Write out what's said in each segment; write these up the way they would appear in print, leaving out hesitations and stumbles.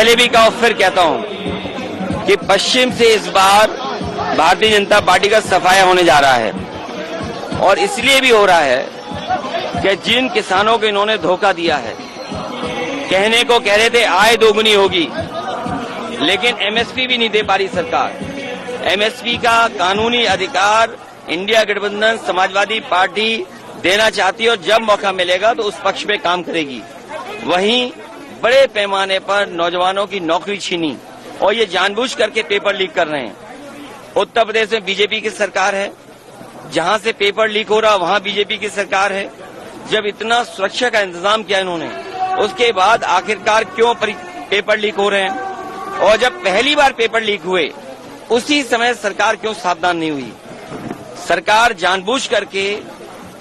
पहले भी कहा फिर कहता हूं कि पश्चिम से इस बार भारतीय जनता पार्टी का सफाया होने जा रहा है, और इसलिए भी हो रहा है कि जिन किसानों को इन्होंने धोखा दिया है, कहने को कह रहे थे आय दोगुनी होगी, लेकिन एमएसपी भी नहीं दे पा रही सरकार। एमएसपी का कानूनी अधिकार इंडिया गठबंधन समाजवादी पार्टी देना चाहती है, और जब मौका मिलेगा तो उस पक्ष में काम करेगी। वहीं बड़े पैमाने पर नौजवानों की नौकरी छीनी, और ये जानबूझ करके पेपर लीक कर रहे हैं। उत्तर प्रदेश में बीजेपी की सरकार है, जहां से पेपर लीक हो रहा वहां बीजेपी की सरकार है। जब इतना सुरक्षा का इंतजाम किया इन्होंने, उसके बाद आखिरकार क्यों पेपर लीक हो रहे हैं? और जब पहली बार पेपर लीक हुए उसी समय सरकार क्यों सावधान नहीं हुई? सरकार जानबूझ करके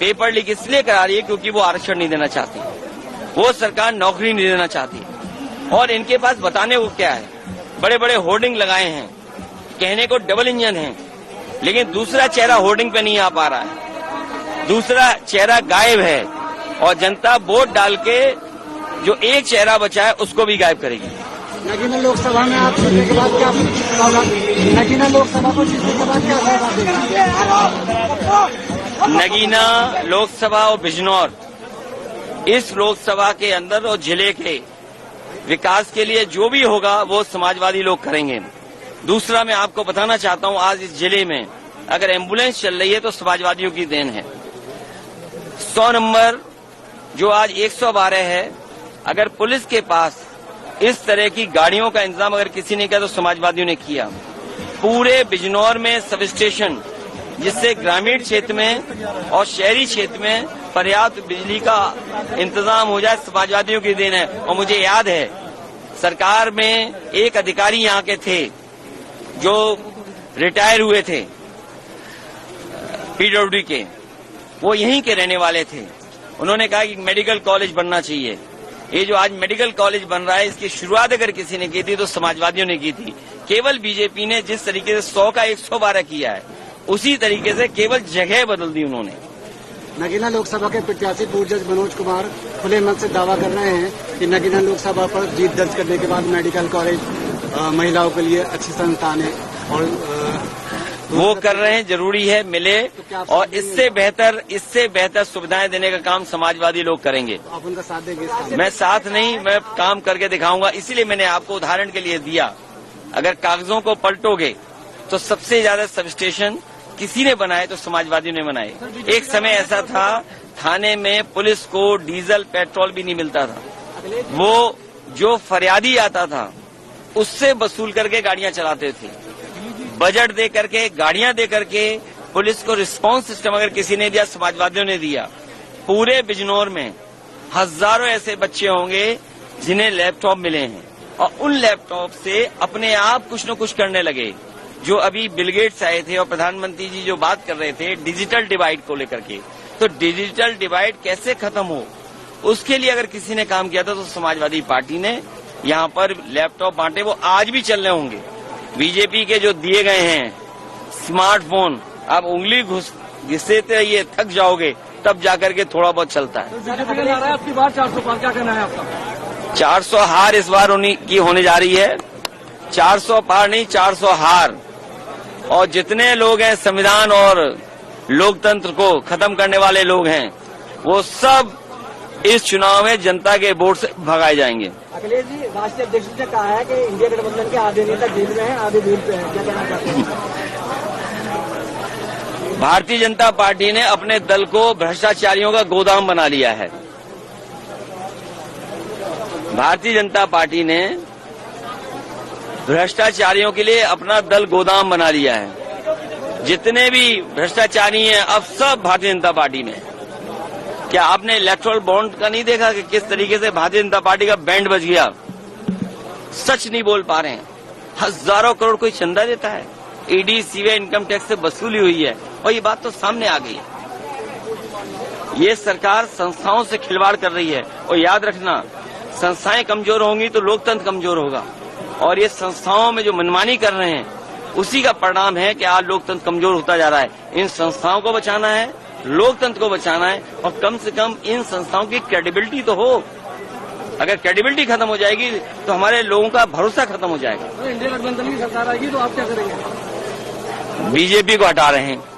पेपर लीक इसलिए करा रही है क्योंकि वो आरक्षण नहीं देना चाहती, वो सरकार नौकरी नहीं देना चाहती। और इनके पास बताने को क्या है? बड़े बड़े होर्डिंग लगाए हैं, कहने को डबल इंजन है, लेकिन दूसरा चेहरा होर्डिंग पे नहीं आ पा रहा है, दूसरा चेहरा गायब है, और जनता वोट डाल के जो एक चेहरा बचा है उसको भी गायब करेगी। नगीना लोकसभा में आप जीतने के बाद क्या नगीना लोकसभा को जीतने के बाद क्या नगीना लोकसभा और बिजनौर, इस लोकसभा के अंदर और जिले के विकास के लिए जो भी होगा वो समाजवादी लोग करेंगे। दूसरा, मैं आपको बताना चाहता हूं, आज इस जिले में अगर एम्बुलेंस चल रही है तो समाजवादियों की देन है। 100 नंबर जो आज 112 है, अगर पुलिस के पास इस तरह की गाड़ियों का इंतजाम अगर किसी ने किया तो समाजवादियों ने किया। पूरे बिजनौर में सब स्टेशन, जिससे ग्रामीण क्षेत्र में और शहरी क्षेत्र में पर्याप्त बिजली का इंतजाम हो जाए, समाजवादियों की देन है। और मुझे याद है सरकार में एक अधिकारी यहाँ के थे जो रिटायर हुए थे पीडब्ल्यूडी के, वो यहीं के रहने वाले थे। उन्होंने कहा कि मेडिकल कॉलेज बनना चाहिए। ये जो आज मेडिकल कॉलेज बन रहा है, इसकी शुरुआत अगर किसी ने की थी तो समाजवादियों ने की थी। केवल बीजेपी ने जिस तरीके से 100 का 112 किया है, उसी तरीके से केवल जगह बदल दी उन्होंने। नगीना लोकसभा के प्रत्याशी पूर्व जज मनोज कुमार खुले मन से दावा कर रहे हैं कि नगीना लोकसभा पर जीत दर्ज करने के बाद मेडिकल कॉलेज महिलाओं के लिए अच्छी संस्थान है, और वो कर रहे हैं, जरूरी है मिले, और इससे बेहतर सुविधाएं देने का काम समाजवादी लोग करेंगे। आप उनका साथ देंगे? मैं साथ नहीं, मैं काम करके दिखाऊंगा। इसीलिए मैंने आपको उदाहरण के लिए दिया। अगर कागजों को पलटोगे तो सबसे ज्यादा सब स्टेशन किसी ने बनाए तो समाजवादियों ने बनाए। एक समय ऐसा था, थाने में पुलिस को डीजल पेट्रोल भी नहीं मिलता था। वो जो फरियादी आता था उससे वसूल करके गाड़ियां चलाते थे। बजट दे करके, गाड़ियां दे करके पुलिस को रिस्पांस सिस्टम अगर किसी ने दिया, समाजवादियों ने दिया। पूरे बिजनौर में हजारों ऐसे बच्चे होंगे जिन्हें लैपटॉप मिले हैं, और उन लैपटॉप से अपने आप कुछ न कुछ करने लगे। जो अभी बिल गेट्स आए थे और प्रधानमंत्री जी जो बात कर रहे थे डिजिटल डिवाइड को लेकर के, तो डिजिटल डिवाइड कैसे खत्म हो, उसके लिए अगर किसी ने काम किया था तो समाजवादी पार्टी ने यहाँ पर लैपटॉप बांटे। वो आज भी चल रहे होंगे। बीजेपी के जो दिए गए हैं स्मार्टफोन, आप उंगली घिसते रहिए, थक जाओगे, तब जाकर के थोड़ा बहुत चलता है। आपकी बात 400 पार, क्या कहना है आपका? 400 हार इस बार की होने जा रही है। 400 पार नहीं, 400 हार। और जितने लोग हैं संविधान और लोकतंत्र को खत्म करने वाले लोग हैं, वो सब इस चुनाव में जनता के वोट से भगाए जाएंगे। अखिलेश जी, राष्ट्रीय अध्यक्ष ने कहा है कि इंडिया गठबंधन के आधे नेता जेल में हैं, आधे दूर पे हैं, क्या कहना चाहते हैं? भारतीय जनता पार्टी ने अपने दल को भ्रष्टाचारियों का गोदाम बना लिया है। भारतीय जनता पार्टी ने भ्रष्टाचारियों के लिए अपना दल गोदाम बना लिया है। जितने भी भ्रष्टाचारी हैं अब सब भारतीय जनता पार्टी में। क्या आपने इलेक्टोरल बॉन्ड का नहीं देखा कि किस तरीके से भारतीय जनता पार्टी का बैंड बज गया? सच नहीं बोल पा रहे हैं। हजारों करोड़ कोई चंदा देता है, ईडी सीबीआई इनकम टैक्स से वसूली हुई है, और ये बात तो सामने आ गई है। ये सरकार संस्थाओं से खिलवाड़ कर रही है, और याद रखना, संस्थाएं कमजोर होंगी तो लोकतंत्र कमजोर होगा। और ये संस्थाओं में जो मनमानी कर रहे हैं उसी का परिणाम है कि आज लोकतंत्र कमजोर होता जा रहा है। इन संस्थाओं को बचाना है, लोकतंत्र को बचाना है, और कम से कम इन संस्थाओं की क्रेडिबिलिटी तो हो। अगर क्रेडिबिलिटी खत्म हो जाएगी तो हमारे लोगों का भरोसा खत्म हो जाएगा। इंडिया गठबंधन की सरकार आएगी तो आप क्या करेंगे? बीजेपी को हटा रहे हैं।